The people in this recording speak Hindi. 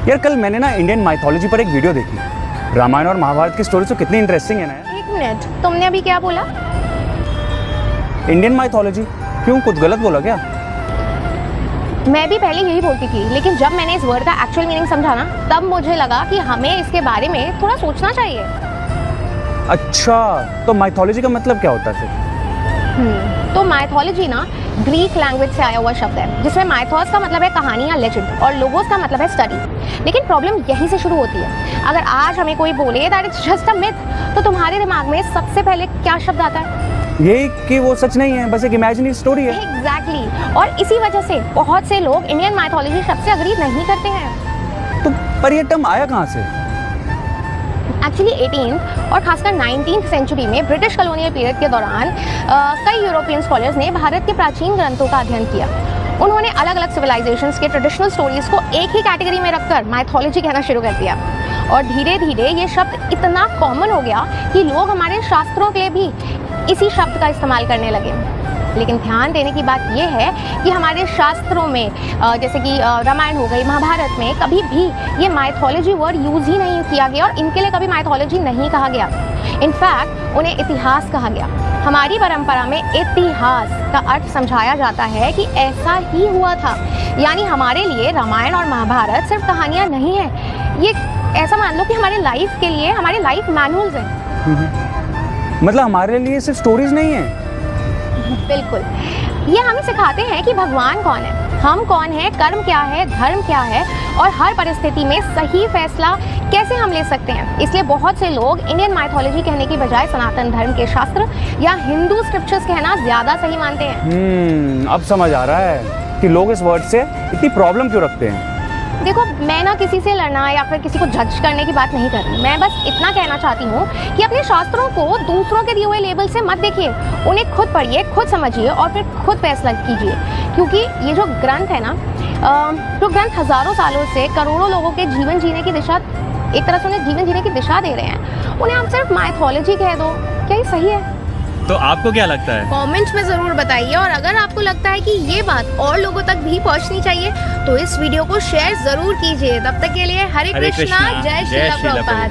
यार कल मैंने ना इंडियन माइथोलॉजी पर एक वीडियो देखी। रामायण और महाभारत की स्टोरी तो कितनी इंटरेस्टिंग है ना यार। एक मिनट, तुमने अभी क्या बोला? Indian mythology? क्यों, कुछ गलत बोला क्या? मैं भी पहले यही बोलती थी, लेकिन जब मैंने इस वर्ड का एक्चुअल मीनिंग समझा ना, तब मुझे लगा कि हमें इसके बारे में थोड़ा सोचना चाहिए। अच्छा, तो माइथोलॉजी का मतलब क्या होता है फिर? तो माइथोलॉजी ना ग्रीक लैंग्वेज से आया हुआ शब्द है, जिसमें माइथोस का मतलब है कहानी या लेजेंड और लोगोस का मतलब है स्टडी। लेकिन प्रॉब्लम यहीं से शुरू होती है। अगर आज हमें कोई बोले that it's just a myth, तो तुम्हारे दिमाग में सबसे पहले क्या शब्द आता है? यही कि वो सच नहीं है, बस एक इमेजिनरी स्टोरी है। एग्जैक्टली। और इसी वजह से बहुत से लोग इंडियन माइथोलॉजी शब्द से अग्री नहीं करते हैं। तो पर ये टर्म आया कहाँ से? एक्चुअली 18th और खासकर 19th सेंचुरी में ब्रिटिश कॉलोनियल पीरियड के दौरान कई यूरोपियन स्कॉलर्स ने भारत के प्राचीन ग्रंथों का अध्ययन किया। उन्होंने अलग अलग सिविलाइजेशंस के ट्रेडिशनल स्टोरीज को एक ही कैटेगरी में रखकर माइथोलॉजी कहना शुरू कर दिया। और धीरे धीरे ये शब्द इतना कॉमन हो गया कि लोग हमारे शास्त्रों के लिए भी इसी शब्द का इस्तेमाल करने लगे। लेकिन ध्यान देने की बात यह है कि हमारे शास्त्रों में जैसे कि रामायण हो गई, महाभारत में कभी भी ये माइथोलॉजी वर्ड यूज़ ही नहीं किया गया और इनके लिए कभी माइथोलॉजी नहीं कहा गया। इनफैक्ट उन्हें इतिहास कहा गया। हमारी परंपरा में इतिहास का अर्थ समझाया जाता है कि ऐसा ही हुआ था। यानी हमारे लिए रामायण और महाभारत सिर्फ कहानियाँ नहीं है, ये ऐसा मान लो कि हमारे लाइफ के लिए हमारे लाइफ मैनुअल्स हैं। मतलब हमारे लिए सिर्फ स्टोरीज नहीं है। बिल्कुल, ये हमें सिखाते हैं कि भगवान कौन है, हम कौन है, कर्म क्या है, धर्म क्या है और हर परिस्थिति में सही फैसला कैसे हम ले सकते हैं। इसलिए बहुत से लोग इंडियन माइथोलॉजी कहने की बजाय सनातन धर्म के शास्त्र या हिंदू स्क्रिप्चर्स कहना ज्यादा सही मानते हैं। अब समझ आ रहा है कि लोग इस वर्ड से इतनी प्रॉब्लम क्यों रखते हैं। देखो, मैं ना किसी से लड़ना या फिर किसी को जज करने की बात नहीं कर रही। मैं बस इतना कहना चाहती हूँ कि अपने शास्त्रों को दूसरों के दिए हुए लेबल से मत देखिए। उन्हें खुद पढ़िए, खुद समझिए और फिर खुद फैसला कीजिए। क्योंकि ये जो ग्रंथ है ना, जो ग्रंथ हजारों सालों से करोड़ों लोगों के जीवन जीने की दिशा, एक तरह से उन्हें जीवन जीने की दिशा दे रहे हैं, उन्हें आप सिर्फ माइथोलॉजी कह दो, क्या ये सही है? तो आपको क्या लगता है? कमेंट में जरूर बताइए। और अगर आपको लगता है कि ये बात और लोगों तक भी पहुंचनी चाहिए, तो इस वीडियो को शेयर जरूर कीजिए। तब तक के लिए हरे कृष्णा, जय श्री प्रभुपाद।